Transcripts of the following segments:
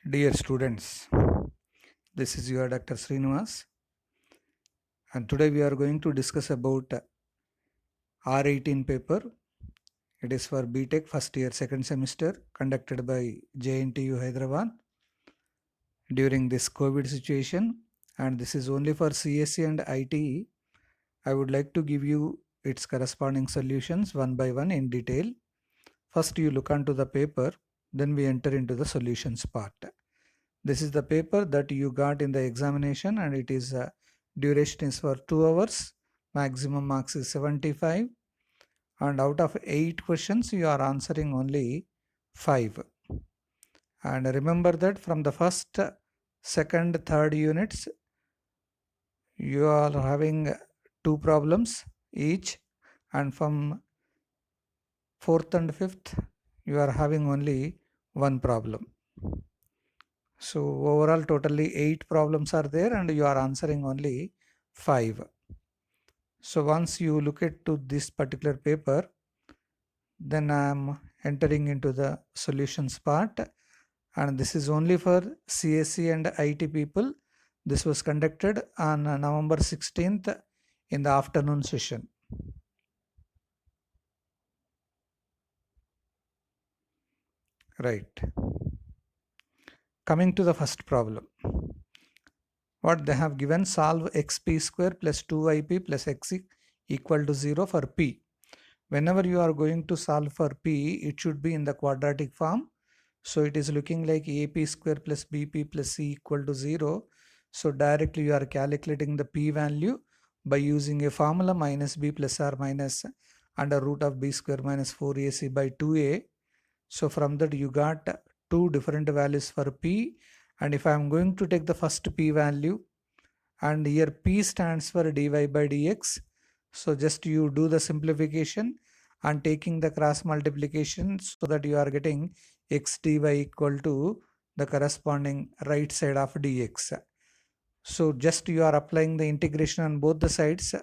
Dear students, this is your Dr. Srinivas, and today we are going to discuss about R18 paper. It is for BTech first year second semester conducted by JNTU Hyderabad during this COVID situation, and this is only for CSE and ITE. I would like to give you its corresponding solutions one by one in detail. First, you look onto the paper, then we enter into the solutions part. This is the paper that you got in the examination, and it is duration is for 2 hours. Maximum marks is 75, and out of 8 questions you are answering only 5. And remember that from the first, second, third units you are having 2 problems each, and from fourth and fifth you are having only 1 problem. So overall totally 8 problems are there and you are answering only 5. So once you look at to this particular paper, then I am entering into the solutions part, and this is only for CSE and IT people. This was conducted on November 16th in the afternoon session. Right. Coming to the first problem. What they have given, solve xp square plus 2yp plus x equal to 0 for p. Whenever you are going to solve for p, it should be in the quadratic form. So it is looking like ap square plus bp plus c equal to 0. So directly you are calculating the p value by using a formula minus b plus r minus under root of b square minus 4ac by 2a. So from that you got two different values for p, and if I am going to take the first p value, and here p stands for dy by dx, so just you do the simplification and taking the cross multiplication so that you are getting x dy equal to the corresponding right side of dx. So just you are applying the integration on both the sides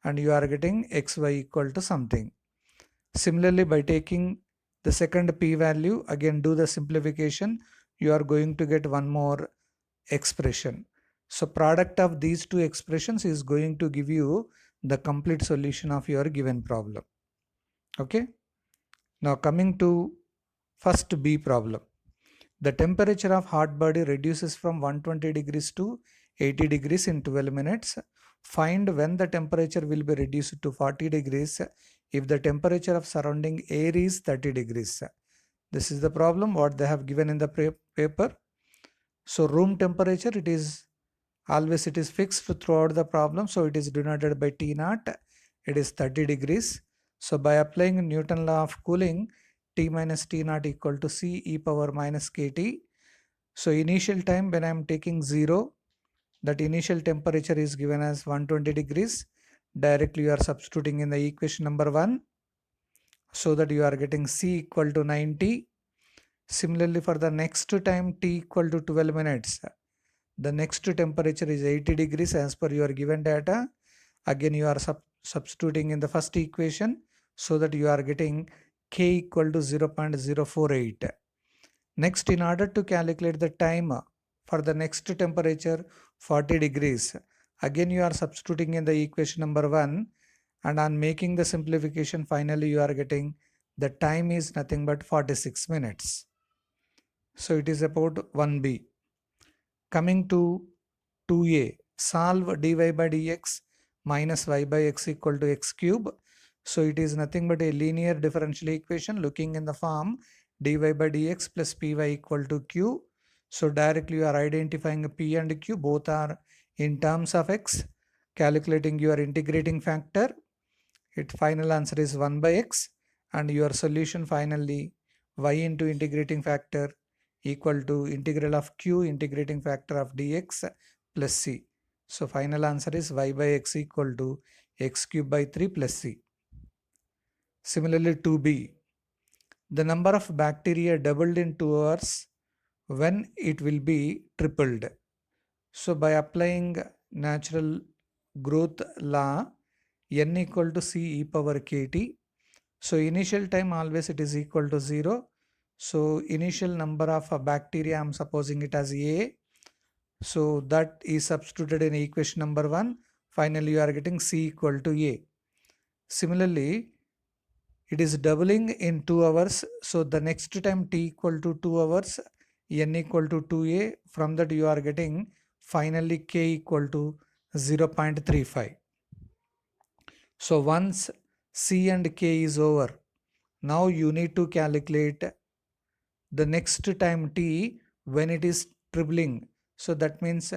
and you are getting xy equal to something. Similarly, by taking the second p value, again do the simplification, you are going to get one more expression. So product of these two expressions is going to give you the complete solution of your given problem. Okay. Now coming to first B problem. The temperature of hot body reduces from 120 degrees to 80 degrees in 12 minutes. Find when the temperature will be reduced to 40 degrees if the temperature of surrounding air is 30 degrees. This is the problem what they have given in the paper. So room temperature, it is fixed throughout the problem. So it is denoted by T naught. It is 30 degrees. So by applying Newton law of cooling, T minus T naught equal to C e power minus KT. So initial time when I am taking 0, that initial temperature is given as 120 degrees. Directly you are substituting in the equation number 1, so that you are getting C equal to 90. Similarly, for the next time T equal to 12 minutes, the next temperature is 80 degrees as per your given data. Again you are substituting in the first equation, so that you are getting K equal to 0.048. Next, in order to calculate the time for the next temperature 40 degrees, again you are substituting in the equation number 1, and on making the simplification, finally you are getting the time is nothing but 46 minutes. So it is about 1B. Coming to 2A, solve dy by dx minus y by x equal to x cube. So it is nothing but a linear differential equation looking in the form dy by dx plus py equal to q. So directly you are identifying p and q, both are in terms of x, calculating your integrating factor. Its final answer is 1 by x, and your solution finally y into integrating factor equal to integral of q integrating factor of dx plus c. So final answer is y by x equal to x cube by 3 plus c. Similarly, 2b, the number of bacteria doubled in 2 hours when it will be tripled. So by applying natural growth law, n equal to c e power kt. So initial time always it is equal to 0. So initial number of bacteria, I'm supposing it as A. So that is substituted in equation number 1. Finally, you are getting C equal to A. Similarly, it is doubling in 2 hours. So the next time t equal to 2 hours, n equal to 2a. From that you are getting finally k equal to 0.35. So once c and k is over, now you need to calculate the next time t when it is tripling. So that means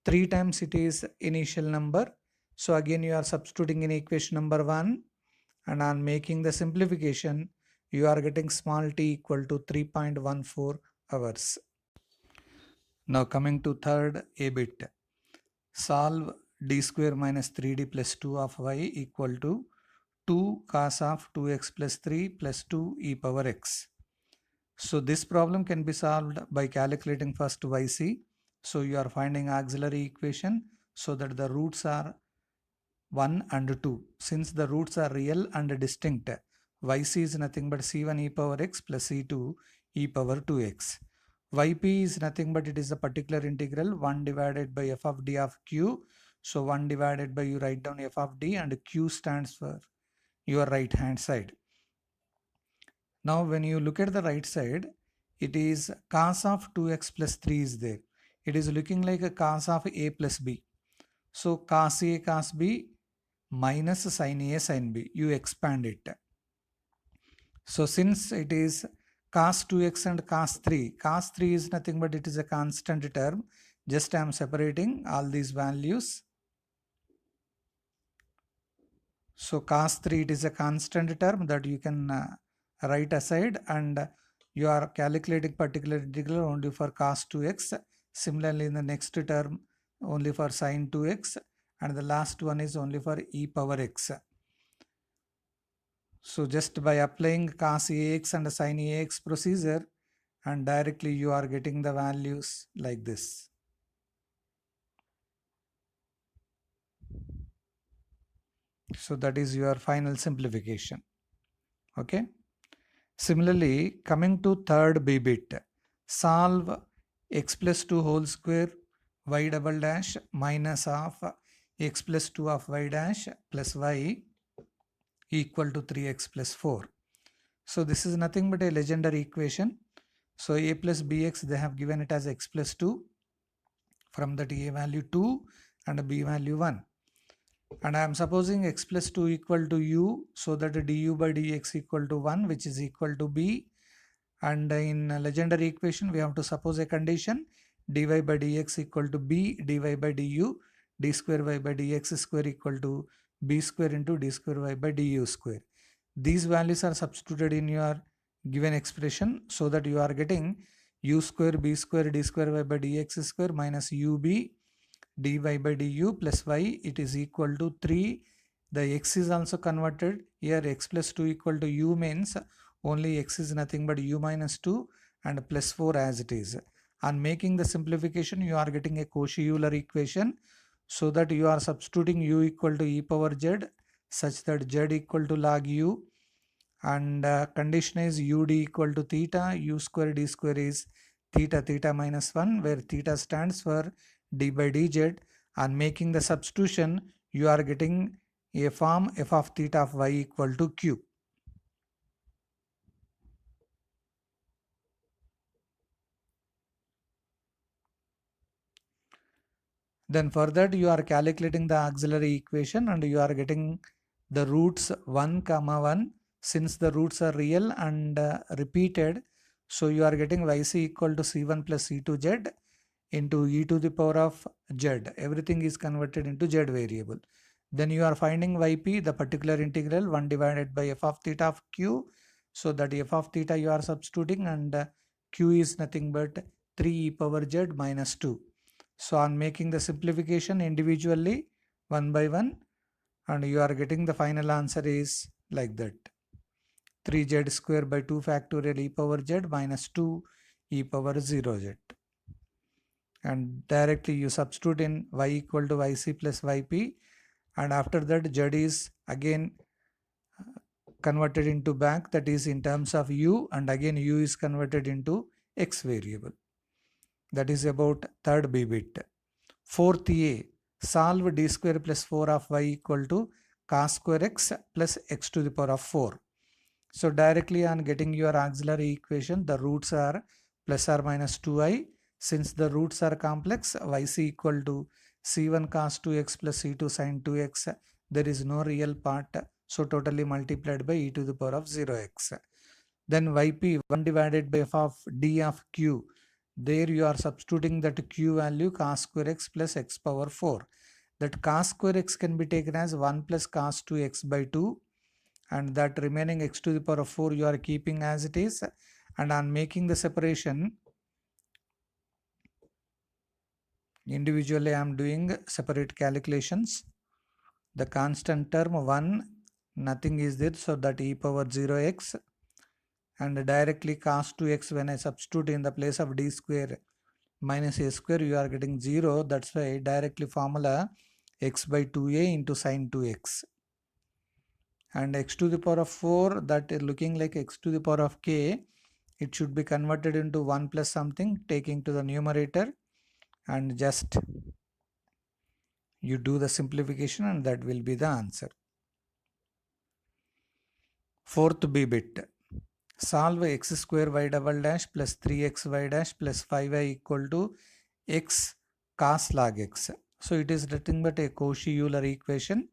3 times it is initial number. So again you are substituting in equation number 1, and on making the simplification you are getting small t equal to 3.14 hours. Now coming to third a bit, solve d square minus 3d plus 2 of y equal to 2 cos of 2x plus 3 plus 2 e power x. So this problem can be solved by calculating first yc. So you are finding auxiliary equation so that the roots are 1 and 2. Since the roots are real and distinct, yc is nothing but c1 e power x plus c2 e power 2x. yp is nothing but it is a particular integral 1 divided by f of d of q. So 1 divided by, you write down f of d, and q stands for your right hand side. Now when you look at the right side, it is cos of 2x plus 3 is there. It is looking like a cos of a plus b. So cos a cos b minus sin a sin b, you expand it. So since it is cos 2x and cos 3 is nothing but it is a constant term. Just I am separating all these values. So cos 3, it is a constant term that you can write aside, and you are calculating particular integral only for cos 2x. Similarly in the next term only for sin 2x, and the last one is only for e power x. So just by applying cos ax and sin ax procedure, and directly you are getting the values like this. So that is your final simplification. Okay. Similarly, coming to third b bit, solve x plus 2 whole square y double dash minus of x plus 2 of y dash plus y equal to 3x plus 4. So this is nothing but a legendary equation. So a plus bx, they have given it as x plus 2. From that a value 2 and b value 1. And I am supposing x plus 2 equal to u, so that du by dx equal to 1, which is equal to b. And in a legendary equation, we have to suppose a condition dy by dx equal to b dy by du, d square y by dx square equal to b square into d square y by du square. These values are substituted in your given expression, so that you are getting u square b square d square y by dx square minus ub dy by du plus y, it is equal to 3. The x is also converted here. X plus 2 equal to u means only x is nothing but u minus 2 and plus 4 as it is. On making the simplification, you are getting a Cauchy-Euler equation, so that you are substituting u equal to e power z such that z equal to log u, and condition is ud equal to theta, u square d square is theta minus 1, where theta stands for d by dz. On making the substitution, you are getting a form f of theta of y equal to q. Then for that you are calculating the auxiliary equation, and you are getting the roots 1 comma 1. Since the roots are real and repeated, so you are getting yc equal to c1 plus c2z into e to the power of z. Everything is converted into z variable. Then you are finding yp, the particular integral 1 divided by f of theta of q. So that f of theta you are substituting, and q is nothing but 3 e power z minus 2. So on making the simplification individually one by one, and you are getting the final answer is like that: 3z square by 2 factorial e power z minus 2 e power 0z. And directly you substitute in y equal to yc plus yp, and after that z is again converted into back, that is in terms of u, and again u is converted into x variable. That is about third b bit. Fourth a, solve d square plus 4 of y equal to cos square x plus x to the power of 4. So directly on getting your auxiliary equation, the roots are plus or minus 2i. Since the roots are complex, yc equal to c1 cos 2x plus c2 sin 2x. There is no real part, so totally multiplied by e to the power of 0x. Then yp 1 divided by f of d of q. There you are substituting that q value cos square x plus x power 4. That cos square x can be taken as 1 plus cos 2x by 2, and that remaining x to the power of 4 you are keeping as it is, and on making the separation individually I am doing separate calculations. The constant term 1, nothing is there, so that e power 0x, and directly cos 2x when I substitute in the place of d square minus a square, you are getting 0. That's why directly formula x by 2a into sin 2x. And x to the power of 4, that is looking like x to the power of k, it should be converted into 1 plus something, taking to the numerator, and just you do the simplification, and that will be the answer. Fourth b bit, solve x square y double dash plus 3xy dash plus 5y equal to x cos log x. So it is nothing but a Cauchy-Euler equation.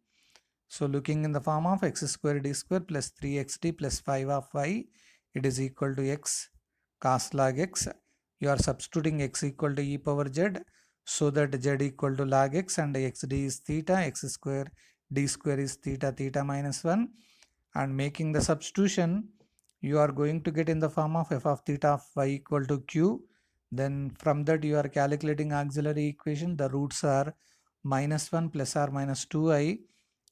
So looking in the form of x square d square plus 3xd plus 5 of y, it is equal to x cos log x. You are substituting x equal to e power z, so that z equal to log x, and xd is theta, x square d square is theta, theta minus 1, and making the substitution, you are going to get in the form of f of theta of y equal to q. Then from that you are calculating auxiliary equation. The roots are minus 1 plus or minus 2i.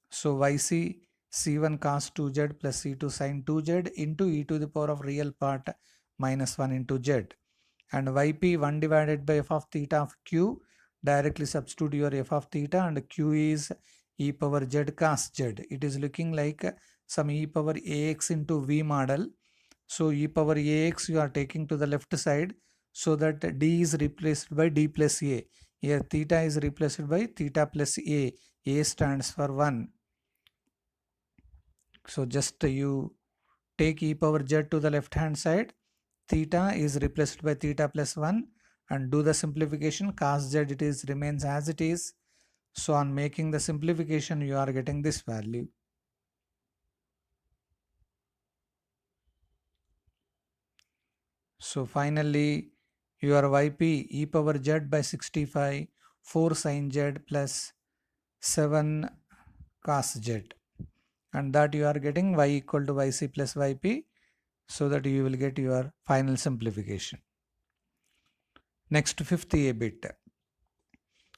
So yc c1 cos 2z plus c2 sin 2z into e to the power of real part minus 1 into z. And yp 1 divided by f of theta of q. Directly substitute your f of theta, and q is e power z cos z. It is looking like some e power ax into v model. So e power ax you are taking to the left side, so that d is replaced by d plus a. Here theta is replaced by theta plus a. A stands for 1. So just you take e power z to the left hand side. Theta is replaced by theta plus 1, and do the simplification. Cos z it is remains as it is. So on making the simplification, you are getting this value. So finally your yp e power z by 65 4 sin z plus 7 cos z, and that you are getting y equal to yc plus yp, so that you will get your final simplification. Next, fifth a bit.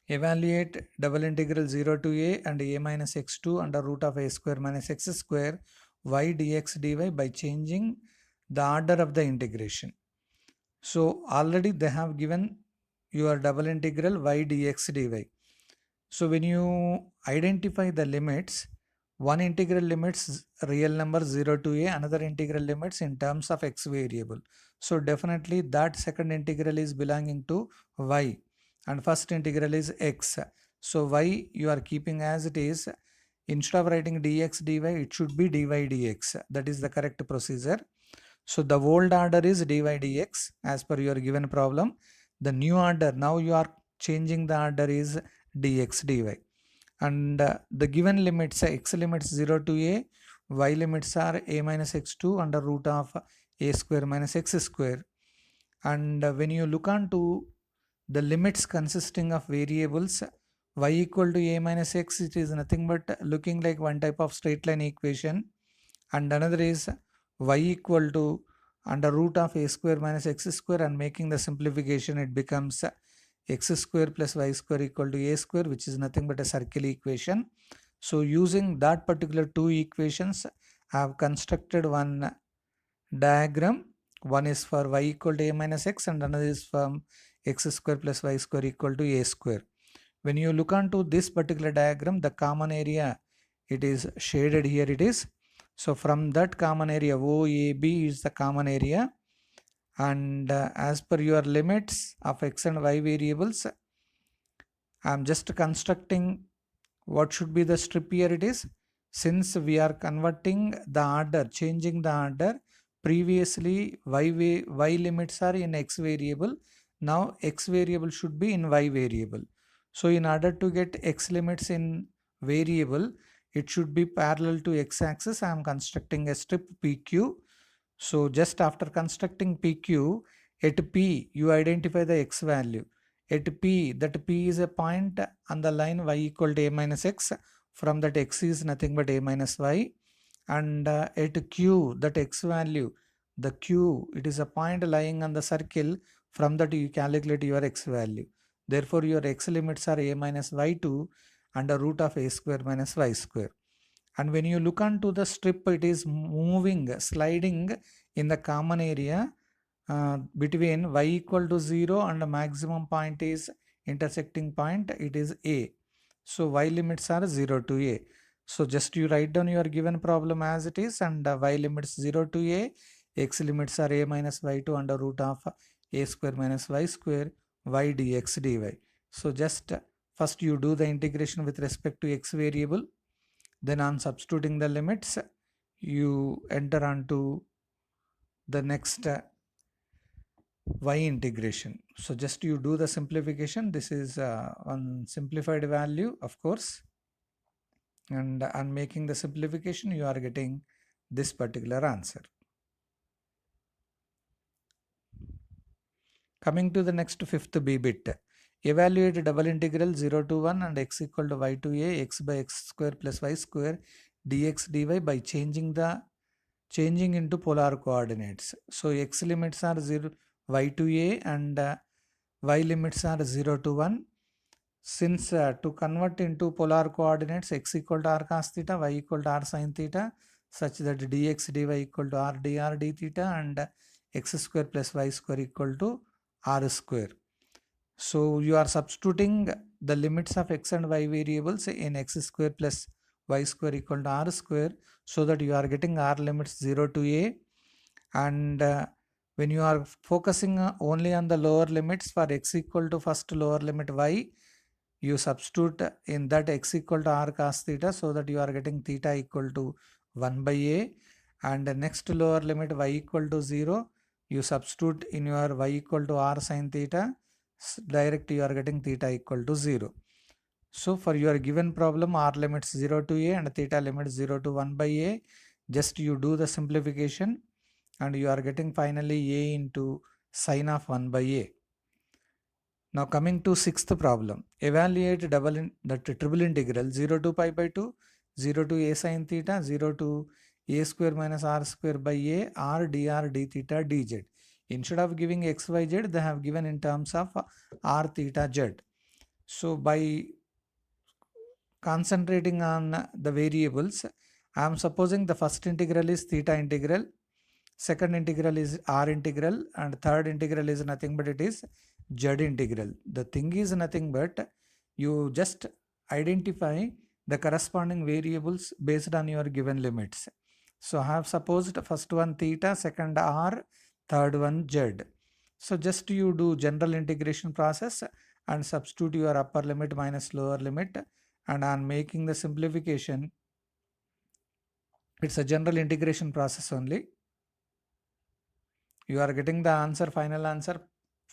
Evaluate double integral 0 to a and a minus x2 under root of a square minus x square y dx dy by changing the order of the integration. So already they have given your double integral y dx dy. So when you identify the limits, one integral limits real number 0 to a, another integral limits in terms of x variable. So definitely that second integral is belonging to y, and first integral is x. So y you are keeping as it is. Instead of writing dx dy, it should be dy dx. That is the correct procedure. So the old order is dy dx as per your given problem. The new order, now you are changing the order, is dx dy. And the given limits, x limits 0 to a, y limits are a minus x2 under root of a square minus x square. And when you look on to the limits consisting of variables, y equal to a minus x, it is nothing but looking like one type of straight line equation, and another is y equal to under root of a square minus x square, and making the simplification, it becomes x square plus y square equal to a square, which is nothing but a circle equation. So using that particular two equations, I have constructed one diagram. One is for y equal to a minus x, and another is from x square plus y square equal to a square. When you look onto this particular diagram, the common area, it is shaded here, it is. So from that common area, OAB is the common area, and as per your limits of x and y variables, I am just constructing what should be the strip here. It is, since we are converting the order, changing the order, previously y limits are in x variable, now x variable should be in y variable. So in order to get x limits in variable, it should be parallel to x axis. I am constructing a strip PQ. So just after constructing PQ, at P you identify the x value. At P, that P is a point on the line y equal to a minus x. From that x is nothing but a minus y. And at Q, that x value, the Q, it is a point lying on the circle. From that you calculate your x value. Therefore your x limits are a minus y2 under root of a square minus y square. And when you look onto the strip, it is moving, sliding in the common area between y equal to 0 and the maximum point is intersecting point, it is a. So y limits are 0 to a. So just you write down your given problem as it is, and y limits 0 to a, x limits are a minus y2 under root of a square minus y square, y dx dy. So just first you do the integration with respect to x variable, then on substituting the limits, you enter onto the next y integration. So just you do the simplification. This is one simplified value, of course, and on making the simplification, you are getting this particular answer. Coming to the next fifth B bit, evaluate double integral 0 to 1 and x equal to y to a, x by x square plus y square dx dy by changing into polar coordinates. So x limits are 0 y to a and y limits are 0 to 1. Since to convert into polar coordinates, x equal to r cos theta, y equal to r sin theta, such that dx dy equal to r dr d theta and x square plus y square equal to r square. So you are substituting the limits of x and y variables in x square plus y square equal to r square, so that you are getting r limits 0 to a. And when you are focusing only on the lower limits for x equal to first lower limit y, you substitute in that x equal to r cos theta, so that you are getting theta equal to 1 by a. And the next lower limit y equal to 0, you substitute in your y equal to r sin theta, direct you are getting theta equal to 0. So for your given problem, r limits 0 to a and theta limits 0 to 1 by a, just you do the simplification and you are getting finally a into sine of 1 by a. Now coming to sixth problem, evaluate the triple integral 0 to pi by 2, 0 to a sin theta, 0 to a square minus r square by a, r dr d theta dz. Instead of giving x, y, z, they have given in terms of r theta z. So by concentrating on the variables, I am supposing the first integral is theta integral, second integral is r integral, and third integral is nothing but it is z integral. The thing is nothing but you just identify the corresponding variables based on your given limits. So I have supposed first one theta, second r, third one z. So just you do general integration process and substitute your upper limit minus lower limit, and on making the simplification, it's a general integration process only. You are getting the answer, final answer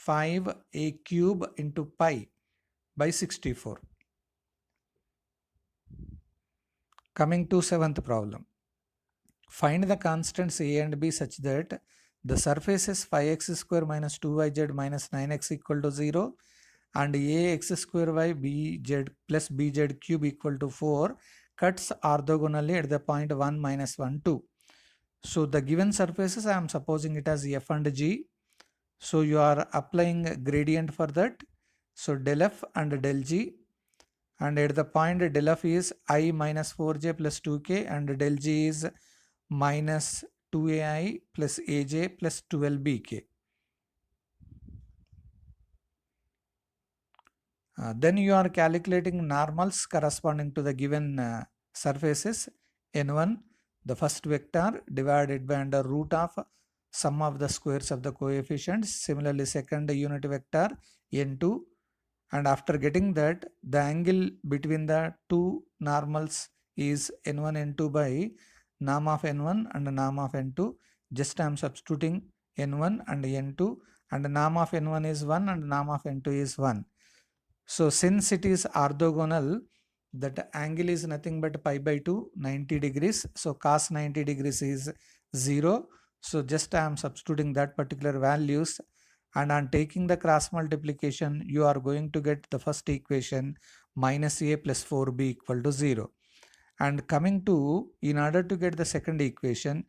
5a cube into pi by 64. Coming to seventh problem. Find the constants a and b such that the surfaces 5x square minus 2yz minus 9x equal to 0 and ax square y bz plus bz cube equal to 4 cuts orthogonally at the point 1 minus 1 2. So the given surfaces, I am supposing it as f and g. So you are applying gradient for that. So del f and del g, and at the point del f is I minus 4j plus 2k and del g is minus 2ai plus aj plus 12bk. Then you are calculating normals corresponding to the given surfaces n1, the first vector divided by under root of sum of the squares of the coefficients. Similarly, second unit vector n2, and after getting that, the angle between the two normals is n1 n2 by norm of n1 and norm of n2. Just I am substituting n1 and n2, and norm of n1 is 1 and norm of n2 is 1. So since it is orthogonal, that angle is nothing but pi by 2, 90 degrees. So cos 90 degrees is 0. So just I am substituting that particular values, and on taking the cross multiplication, you are going to get the first equation minus a plus 4b equal to 0. And coming to, in order to get the second equation,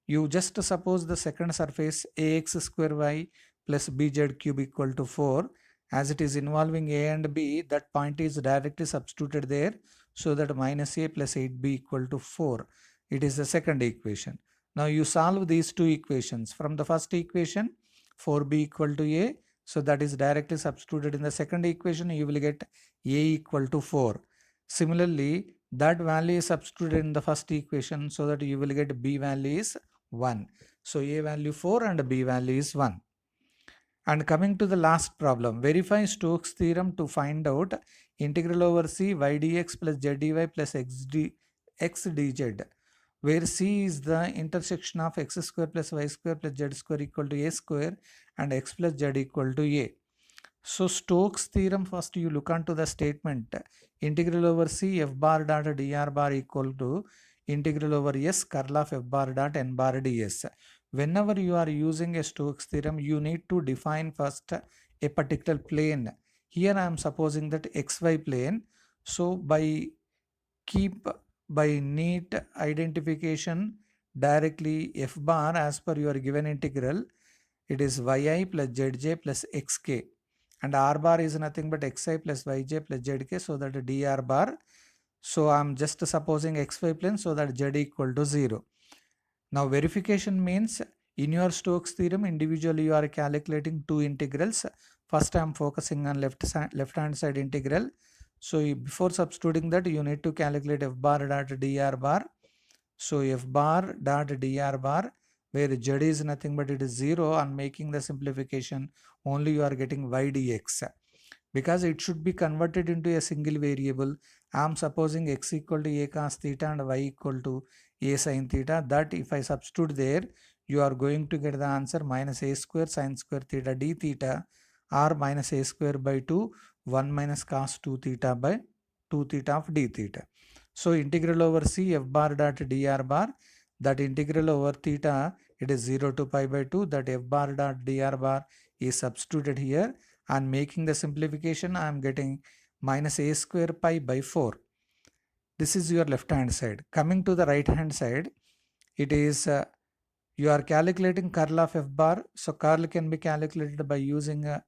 you just suppose the second surface ax square y plus bz cube equal to 4. As it is involving a and b, that point is directly substituted there, so that minus a plus 8b equal to 4. It is the second equation. Now you solve these two equations. From the first equation, 4b equal to a, so that is directly substituted in the second equation, you will get a equal to 4. Similarly, that value is substituted in the first equation, so that you will get b value is 1. So a value 4 and b value is 1. And coming to the last problem, verify Stokes theorem to find out integral over c y dx plus z dy plus x dz, where c is the intersection of x square plus y square plus z square equal to a square and x plus z equal to a. So Stokes theorem, first you look onto the statement integral over c f bar dot dr bar equal to integral over s curl of f bar dot n bar ds. Whenever you are using a Stokes theorem, you need to define first a particular plane. Here I am supposing that xy plane. So by neat identification, directly f bar as per your given integral, it is yi plus zj plus xk, and r bar is nothing but xi plus yj plus zk, so that dr bar. So I am just supposing xy plane, so that z equal to 0. Now verification means in your Stokes theorem, individually you are calculating two integrals. First I am focusing on left hand side integral. So before substituting that, you need to calculate f bar dot dr bar. So f bar dot dr bar, where z is nothing but it is 0, on making the simplification, only you are getting y dx. Because it should be converted into a single variable, I am supposing x equal to a cos theta and y equal to a sin theta. That if I substitute there, you are going to get the answer minus a square sin square theta d theta, or minus a square by 2, 1 minus cos 2 theta by 2 theta of d theta. So integral over c f bar dot dr bar, that integral over theta, it is 0 to pi by 2, that f bar dot dr bar is substituted here, and making the simplification, I am getting minus a square pi by 4. This is your left hand side. Coming to the right hand side, it is you are calculating curl of f bar. So curl can be calculated by using a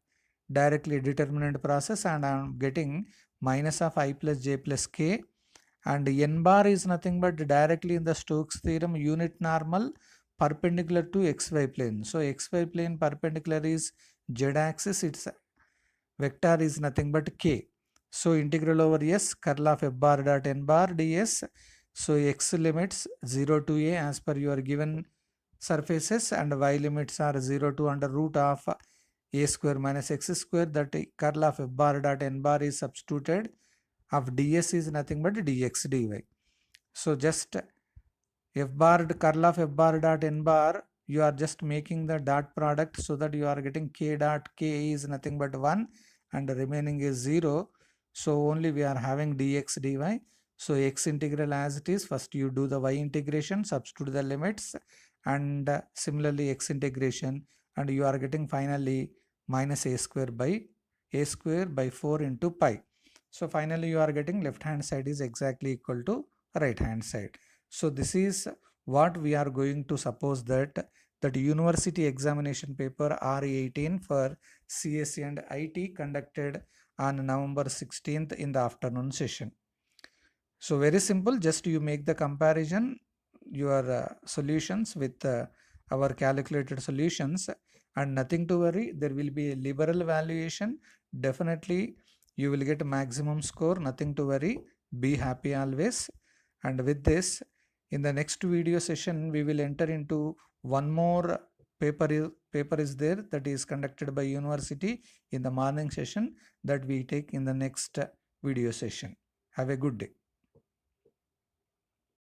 directly determinant process, and I am getting minus of I plus j plus k, and n bar is nothing but directly in the Stokes theorem unit normal perpendicular to xy plane. So xy plane perpendicular is z axis, its vector is nothing but k. So integral over s curl of f bar dot n bar ds. So x limits 0 to a as per your given surfaces, and y limits are 0 to under root of a square minus x square, that curl of f bar dot n bar is substituted, of ds is nothing but dx dy. So just f bar curl of f bar dot n bar, you are just making the dot product, so that you are getting k dot k is nothing but 1 and the remaining is 0. So only we are having dx dy. So x integral as it is, first you do the y integration, substitute the limits, and similarly x integration, and you are getting finally minus a square by 4 into pi. So finally you are getting left hand side is exactly equal to right hand side. So this is what we are going to suppose that university examination paper RE18 for CSE and IT conducted on November 16th in the afternoon session. So very simple, just you make the comparison, your solutions with our calculated solutions, and nothing to worry, there will be a liberal valuation. Definitely you will get a maximum score, nothing to worry, be happy always. And with this, In the next video session, we will enter into one more paper is there that is conducted by university in the morning session that we take in the next video session. Have a good day.